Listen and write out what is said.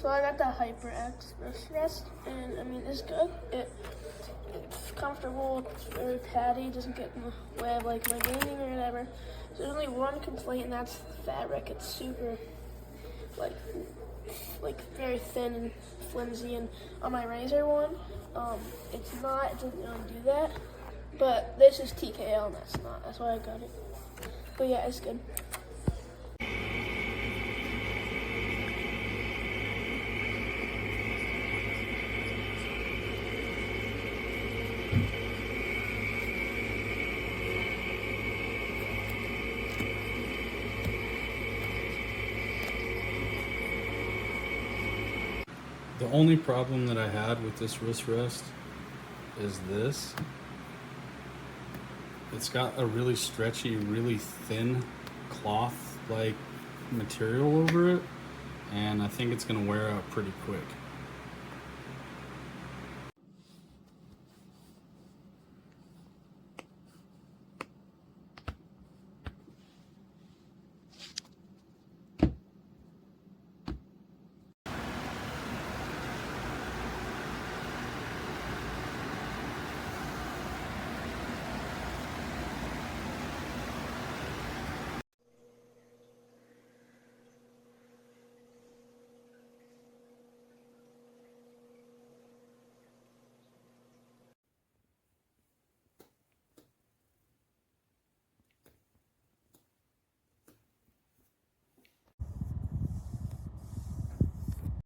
So I got the HyperX wrist rest, and I mean it's good. It's comfortable. It's very paddy. Doesn't get in the way of like my gaming or whatever. So there's only one complaint, and that's the fabric. It's super like very thin and flimsy. And on my Razor one, it's not. It doesn't do that. But this is TKL, and that's not. That's why I got it. But yeah, it's good. The only problem that I had with this wrist rest is this. It's got a really stretchy, really thin cloth-like material over it, and I think it's gonna wear out pretty quick.